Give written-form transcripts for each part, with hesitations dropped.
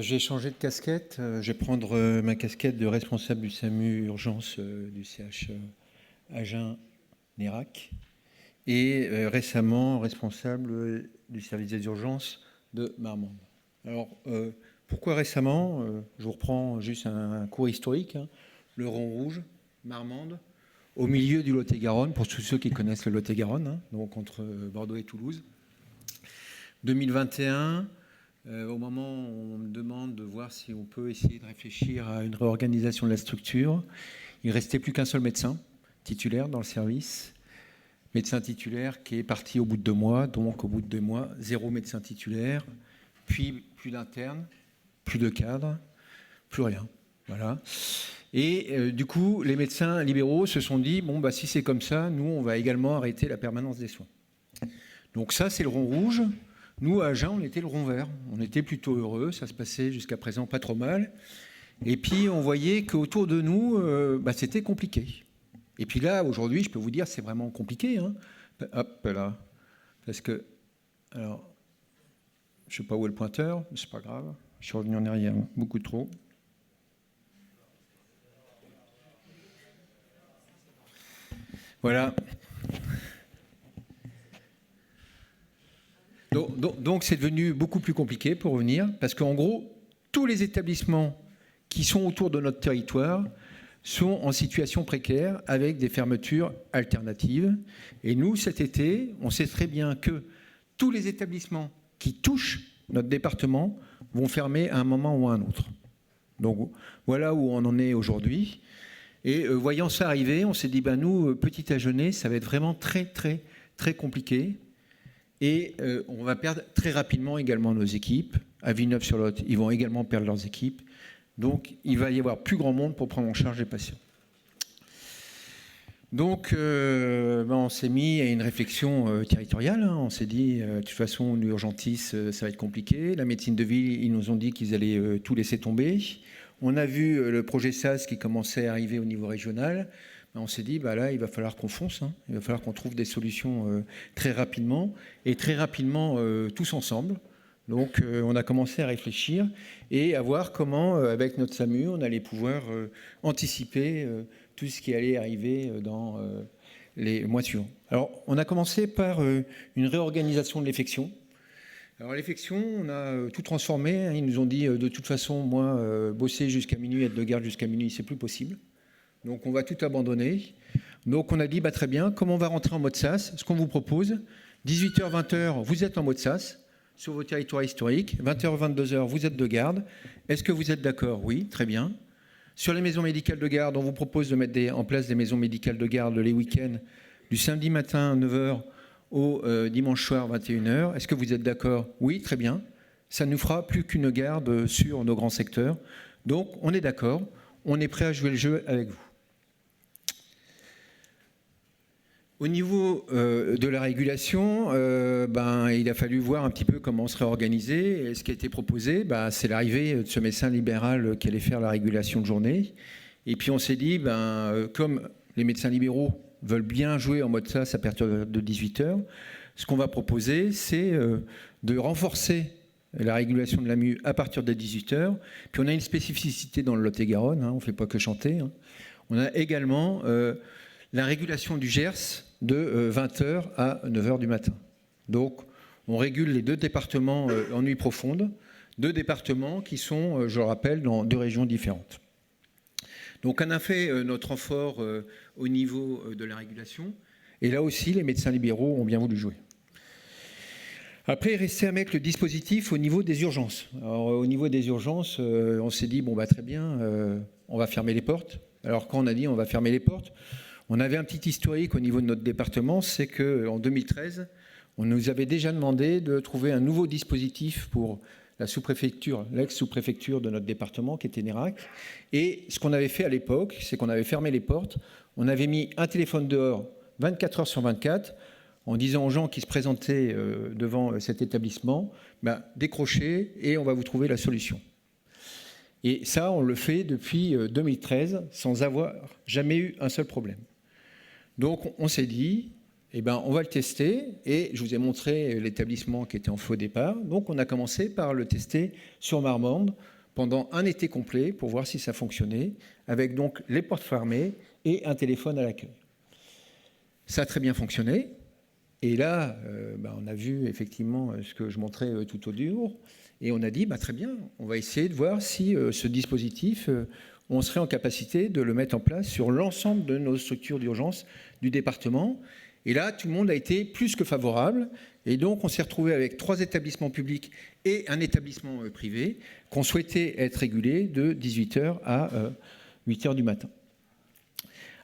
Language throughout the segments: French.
je vais changer de casquette. Je vais prendre ma casquette de responsable du SAMU Urgence du CH Agen-Nérac et récemment responsable du service des urgences de Marmande. Alors, pourquoi récemment Je vous reprends juste un cours historique. Le Rond Rouge, Marmande, au milieu du Lot-et-Garonne, pour tous ceux qui connaissent le Lot-et-Garonne, donc entre Bordeaux et Toulouse. 2021, au moment où on me demande de voir si on peut essayer de réfléchir à une réorganisation de la structure, il ne restait plus qu'un seul médecin titulaire dans le service. Médecin titulaire qui est parti au bout de 2 mois, donc au bout de 2 mois, 0 médecin titulaire, puis plus d'interne, plus de cadre, plus rien. Voilà. Et du coup, les médecins libéraux se sont dit, bon, bah, si c'est comme ça, nous, on va également arrêter la permanence des soins. Donc ça, c'est le rond rouge. Nous, à Agen, on était le rond vert. On était plutôt heureux, ça se passait jusqu'à présent pas trop mal. Et puis, on voyait qu'autour de nous, c'était compliqué. Et puis là, aujourd'hui, je peux vous dire, c'est vraiment compliqué. Hop, là. Parce que, alors, je ne sais pas où est le pointeur, mais c'est pas grave. Je suis revenu en arrière beaucoup trop. Voilà. Donc c'est devenu beaucoup plus compliqué pour revenir, parce qu'en gros, tous les établissements qui sont autour de notre territoire sont en situation précaire avec des fermetures alternatives. Et nous, cet été, on sait très bien que tous les établissements qui touchent notre département vont fermer à un moment ou à un autre. Donc voilà où on en est aujourd'hui. Et voyant ça arriver, on s'est dit, nous, petit Agenais, ça va être vraiment très, très, très compliqué. Et on va perdre très rapidement également nos équipes. À Villeneuve-sur-Lot, ils vont également perdre leurs équipes. Donc, il va y avoir plus grand monde pour prendre en charge les patients. Donc, on s'est mis à une réflexion territoriale. On s'est dit, de toute façon, l'urgentis, ça va être compliqué. La médecine de ville, ils nous ont dit qu'ils allaient tout laisser tomber. On a vu le projet SAS qui commençait à arriver au niveau régional. On s'est dit, là, il va falloir qu'on fonce. Il va falloir qu'on trouve des solutions très rapidement. Et très rapidement, tous ensemble. Donc, on a commencé à réfléchir et à voir comment, avec notre SAMU, on allait pouvoir anticiper tout ce qui allait arriver dans les mois suivants. Alors, on a commencé par une réorganisation de l'effection. Alors, l'effection, on a tout transformé. Ils nous ont dit, de toute façon, moi, bosser jusqu'à minuit, être de garde jusqu'à minuit, c'est plus possible. Donc, on va tout abandonner. Donc, on a dit, très bien, comment on va rentrer en mode SAS? Ce qu'on vous propose, 18h, 20h, vous êtes en mode SAS. Sur vos territoires historiques, 20h, 22h, vous êtes de garde. Est-ce que vous êtes d'accord? Oui, très bien. Sur les maisons médicales de garde, on vous propose de mettre en place des maisons médicales de garde les week-ends, du samedi matin 9h au dimanche soir 21h. Est-ce que vous êtes d'accord? Oui, très bien. Ça ne nous fera plus qu'une garde sur nos grands secteurs. Donc, on est d'accord. On est prêt à jouer le jeu avec vous. Au niveau de la régulation, il a fallu voir un petit peu comment on serait organisé. Et ce qui a été proposé, c'est l'arrivée de ce médecin libéral qui allait faire la régulation de journée. Et puis on s'est dit, comme les médecins libéraux veulent bien jouer en mode SAS à partir de 18h, ce qu'on va proposer, c'est de renforcer la régulation de l'AMU à partir de 18h. Puis on a une spécificité dans le Lot-et-Garonne, on ne fait pas que chanter. On a également la régulation du GERS de 20h à 9h du matin. Donc, on régule les 2 départements en nuit profonde, 2 départements qui sont, je le rappelle, dans 2 régions différentes. Donc, on a fait notre renfort au niveau de la régulation. Et là aussi, les médecins libéraux ont bien voulu jouer. Après, il restait à mettre le dispositif au niveau des urgences. Alors, au niveau des urgences, on s'est dit, très bien, on va fermer les portes. Alors, quand on a dit on va fermer les portes, on avait un petit historique au niveau de notre département, c'est qu'en 2013, on nous avait déjà demandé de trouver un nouveau dispositif pour la sous-préfecture, l'ex-sous-préfecture de notre département, qui était Nérac. Et ce qu'on avait fait à l'époque, c'est qu'on avait fermé les portes, on avait mis un téléphone dehors 24 heures sur 24, en disant aux gens qui se présentaient devant cet établissement, décrochez et on va vous trouver la solution. Et ça, on le fait depuis 2013, sans avoir jamais eu un seul problème. Donc, on s'est dit, on va le tester. Et je vous ai montré l'établissement qui était en feu au départ. Donc, on a commencé par le tester sur Marmande pendant un été complet pour voir si ça fonctionnait, avec donc les portes fermées et un téléphone à l'accueil. Ça a très bien fonctionné. Et là, on a vu effectivement ce que je montrais tout au jour. Et on a dit, très bien, on va essayer de voir si ce dispositif, on serait en capacité de le mettre en place sur l'ensemble de nos structures d'urgence du département. Et là, tout le monde a été plus que favorable. Et donc, on s'est retrouvé avec 3 établissements publics et un établissement privé qu'on souhaitait être régulés de 18h à 8h du matin.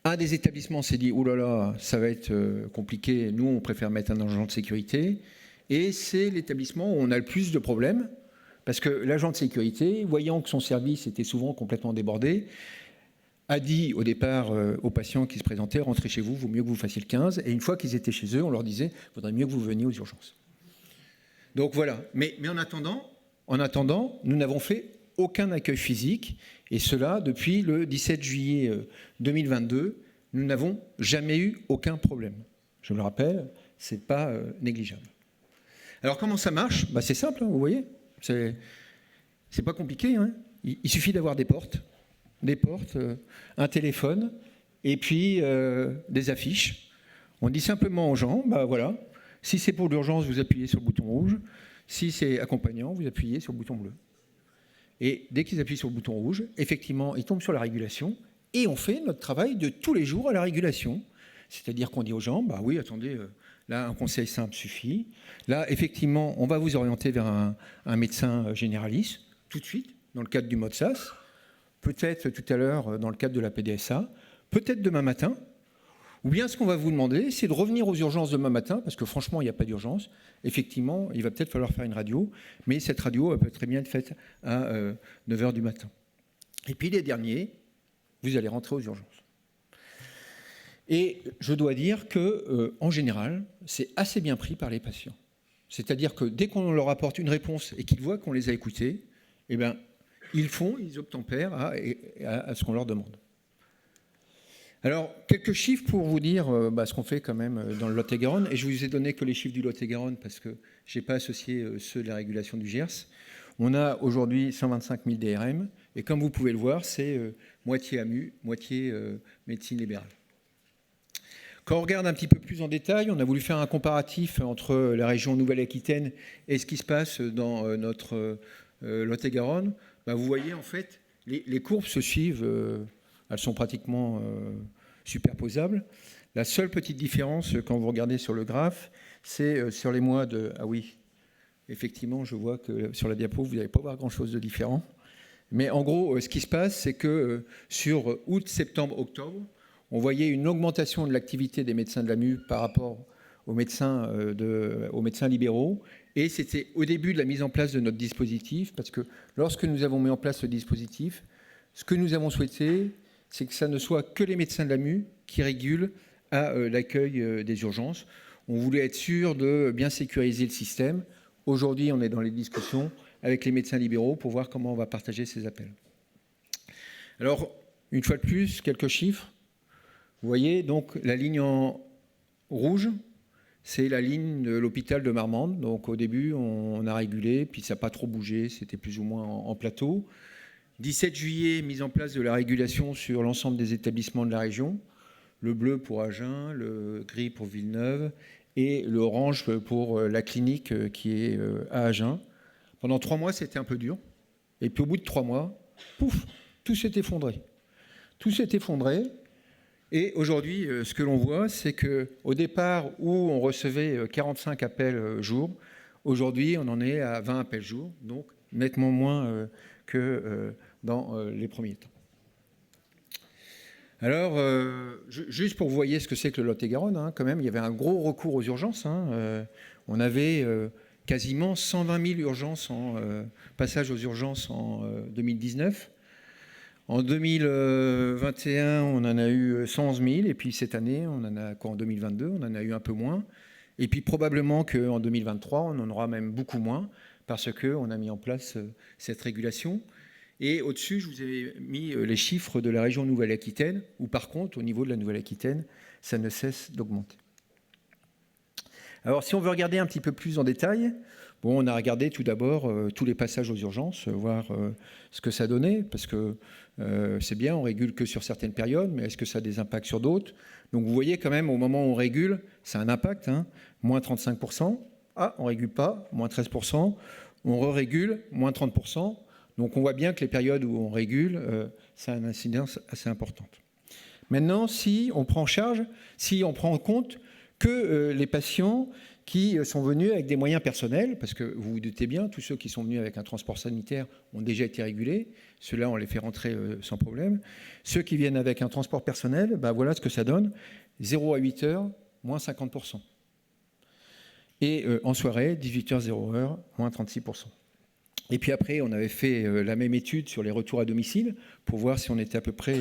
Un des établissements s'est dit « Oh là là, ça va être compliqué, nous, on préfère mettre un agent de sécurité ». Et c'est l'établissement où on a le plus de problèmes, parce que l'agent de sécurité, voyant que son service était souvent complètement débordé, a dit au départ aux patients qui se présentaient « Rentrez chez vous, vaut mieux que vous fassiez le 15 ». Et une fois qu'ils étaient chez eux, on leur disait « Vaudrait mieux que vous veniez aux urgences ». Donc voilà. Mais en attendant, nous n'avons fait aucun accueil physique. Et cela, depuis le 17 juillet 2022, nous n'avons jamais eu aucun problème. Je le rappelle, ce n'est pas négligeable. Alors comment ça marche ? C'est simple, vous voyez. C'est pas compliqué. Hein. Il suffit d'avoir des portes, un téléphone et puis des affiches. On dit simplement aux gens, voilà, si c'est pour l'urgence, vous appuyez sur le bouton rouge. Si c'est accompagnant, vous appuyez sur le bouton bleu. Et dès qu'ils appuient sur le bouton rouge, effectivement, ils tombent sur la régulation et on fait notre travail de tous les jours à la régulation. C'est-à-dire qu'on dit aux gens, oui, attendez, là, un conseil simple suffit. Là, effectivement, on va vous orienter vers un médecin généraliste, tout de suite, dans le cadre du mode SAS, peut-être tout à l'heure dans le cadre de la PDSA, peut-être demain matin, ou bien ce qu'on va vous demander, c'est de revenir aux urgences demain matin, parce que franchement, il n'y a pas d'urgence. Effectivement, il va peut-être falloir faire une radio, mais cette radio elle peut très bien être faite à 9h du matin. Et puis les derniers, vous allez rentrer aux urgences. Et je dois dire qu'en général, c'est assez bien pris par les patients. C'est-à-dire que dès qu'on leur apporte une réponse et qu'ils voient qu'on les a écoutés, ils obtempèrent à ce qu'on leur demande. Alors, quelques chiffres pour vous dire ce qu'on fait quand même dans le Lot-et-Garonne. Et je vous ai donné que les chiffres du Lot-et-Garonne parce que je n'ai pas associé ceux de la régulation du Gers. On a aujourd'hui 125 000 DRM. Et comme vous pouvez le voir, c'est moitié AMU, moitié médecine libérale. Quand on regarde un petit peu plus en détail, on a voulu faire un comparatif entre la région Nouvelle-Aquitaine et ce qui se passe dans notre Lot-et-Garonne. Vous voyez, en fait, les courbes se suivent. Elles sont pratiquement superposables. La seule petite différence, quand vous regardez sur le graphe, c'est sur les mois de... Ah oui, effectivement, je vois que sur la diapo, vous n'allez pas voir grand-chose de différent. Mais en gros, ce qui se passe, c'est que sur août, septembre, octobre, on voyait une augmentation de l'activité des médecins de l'AMU par rapport aux médecins libéraux. Et c'était au début de la mise en place de notre dispositif, parce que lorsque nous avons mis en place ce dispositif, ce que nous avons souhaité, c'est que ça ne soit que les médecins de l'AMU qui régulent à l'accueil des urgences. On voulait être sûr de bien sécuriser le système. Aujourd'hui, on est dans les discussions avec les médecins libéraux pour voir comment on va partager ces appels. Alors, une fois de plus, quelques chiffres. Vous voyez, donc, la ligne en rouge, c'est la ligne de l'hôpital de Marmande. Donc, au début, on a régulé, puis ça n'a pas trop bougé, c'était plus ou moins en plateau. 17 juillet, mise en place de la régulation sur l'ensemble des établissements de la région. Le bleu pour Agen, le gris pour Villeneuve et le orange pour la clinique qui est à Agen. Pendant 3 mois, c'était un peu dur. Et puis au bout de 3 mois, pouf, tout s'est effondré. Tout s'est effondré. Et aujourd'hui, ce que l'on voit, c'est qu'au départ, où on recevait 45 appels jour, aujourd'hui, on en est à 20 appels jour, donc nettement moins que dans les premiers temps. Alors, juste pour vous voyez ce que c'est que le Lot-et-Garonne, quand même, il y avait un gros recours aux urgences. On avait quasiment 120 000 urgences passages aux urgences en 2019. En 2021, on en a eu 111 000. Et puis cette année, on en a en 2022, on en a eu un peu moins. Et puis probablement qu'en 2023, on en aura même beaucoup moins parce qu'on a mis en place cette régulation. Et au-dessus, je vous ai mis les chiffres de la région Nouvelle-Aquitaine, où par contre, au niveau de la Nouvelle-Aquitaine, ça ne cesse d'augmenter. Alors, si on veut regarder un petit peu plus en détail, Bon, on a regardé tout d'abord tous les passages aux urgences, voir ce que ça donnait, parce que c'est bien, on régule que sur certaines périodes, mais est-ce que ça a des impacts sur d'autres? Donc vous voyez quand même, au moment où on régule, ça a un impact, hein, moins 35%. Ah, on ne régule pas, moins 13%. On re-régule, moins 30%. Donc on voit bien que les périodes où on régule, ça a une incidence assez importante. Maintenant, si on prend en compte que les patients qui sont venus avec des moyens personnels, parce que vous vous doutez bien, tous ceux qui sont venus avec un transport sanitaire ont déjà été régulés, ceux-là on les fait rentrer sans problème. Ceux qui viennent avec un transport personnel, ben voilà ce que ça donne, 0 à 8 heures, moins 50%. Et en soirée, 18h-0h, moins 36%. Et puis après, on avait fait la même étude sur les retours à domicile pour voir si on était à peu près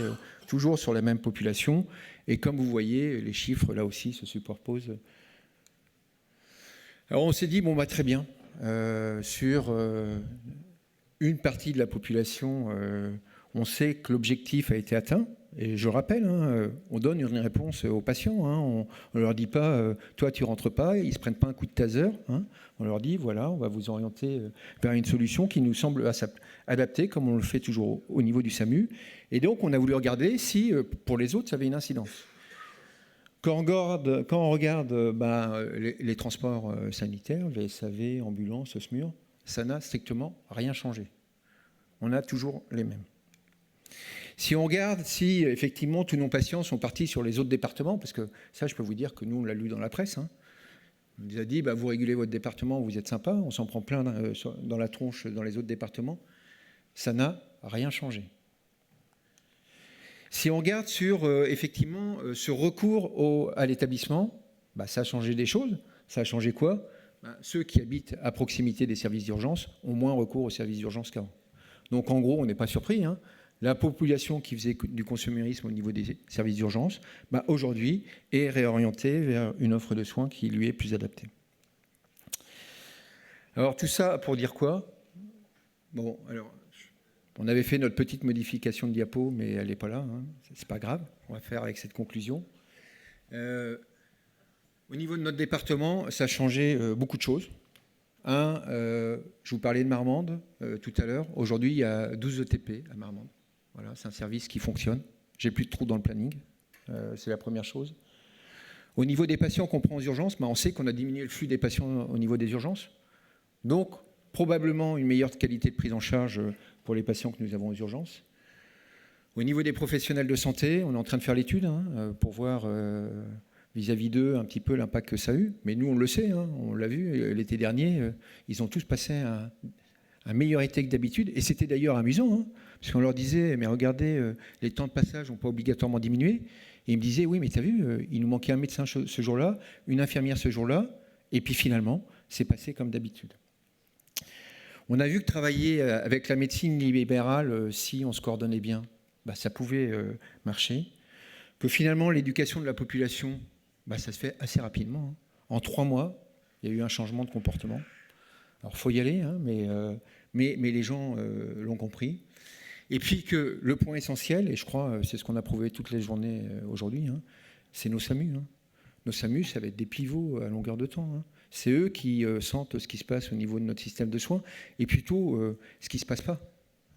toujours sur la même population. Et comme vous voyez, les chiffres, là aussi, se superposent. Alors on s'est dit, bon, bah, très bien, sur une partie de la population, on sait que l'objectif a été atteint. Et je rappelle, hein, on donne une réponse aux patients. Hein, on ne leur dit pas, toi tu ne rentres pas, ils ne se prennent pas un coup de taser. Hein, on leur dit, voilà, on va vous orienter vers une solution qui nous semble adaptée, comme on le fait toujours au niveau du SAMU. Et donc on a voulu regarder si, pour les autres, ça avait une incidence. Quand on regarde les transports sanitaires, les SAV, ambulances, SMUR, ça n'a strictement rien changé. On a toujours les mêmes. Si on regarde si effectivement tous nos patients sont partis sur les autres départements, parce que ça je peux vous dire que nous on l'a lu dans la presse, hein. On nous a dit vous régulez votre département, vous êtes sympa, on s'en prend plein dans la tronche dans les autres départements, ça n'a rien changé. Si on regarde sur effectivement ce recours à l'établissement, ça a changé des choses. Ça a changé quoi? Ceux qui habitent à proximité des services d'urgence ont moins recours aux services d'urgence qu'avant. Donc en gros, on n'est pas surpris, hein. La population qui faisait du consumérisme au niveau des services d'urgence, aujourd'hui, est réorientée vers une offre de soins qui lui est plus adaptée. Alors tout ça pour dire quoi? Bon, alors, on avait fait notre petite modification de diapo, mais elle n'est pas là, hein. C'est pas grave, on va faire avec cette conclusion. Au niveau de notre département, ça a changé beaucoup de choses. Je vous parlais de Marmande tout à l'heure. Aujourd'hui, il y a 12 ETP à Marmande. Voilà, c'est un service qui fonctionne. J'ai plus de trous dans le planning. C'est la première chose. Au niveau des patients qu'on prend aux urgences, on sait qu'on a diminué le flux des patients au niveau des urgences. Donc, probablement une meilleure qualité de prise en charge pour les patients que nous avons aux urgences. Au niveau des professionnels de santé, on est en train de faire l'étude pour voir vis-à-vis d'eux un petit peu l'impact que ça a eu. Mais nous, on le sait, hein, on l'a vu l'été dernier, ils ont tous passé un meilleur été que d'habitude. Et c'était d'ailleurs amusant, hein, parce qu'on leur disait, mais regardez, les temps de passage n'ont pas obligatoirement diminué. Et ils me disaient, oui, mais tu as vu, il nous manquait un médecin ce jour-là, une infirmière ce jour-là, et puis finalement, c'est passé comme d'habitude. On a vu que travailler avec la médecine libérale, si on se coordonnait bien, ça pouvait marcher. Que finalement, l'éducation de la population, ça se fait assez rapidement. Hein. En 3 mois, il y a eu un changement de comportement. Alors, il faut y aller, hein, mais les gens l'ont compris. Et puis que le point essentiel, et je crois c'est ce qu'on a prouvé toutes les journées aujourd'hui, hein, c'est nos SAMU. Hein. Nos SAMU, ça va être des pivots à longueur de temps. Hein. C'est eux qui sentent ce qui se passe au niveau de notre système de soins, et plutôt ce qui ne se passe pas,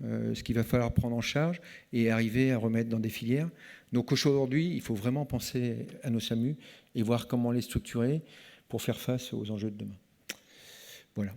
ce qu'il va falloir prendre en charge et arriver à remettre dans des filières. Donc aujourd'hui, il faut vraiment penser à nos SAMU et voir comment les structurer pour faire face aux enjeux de demain. Voilà.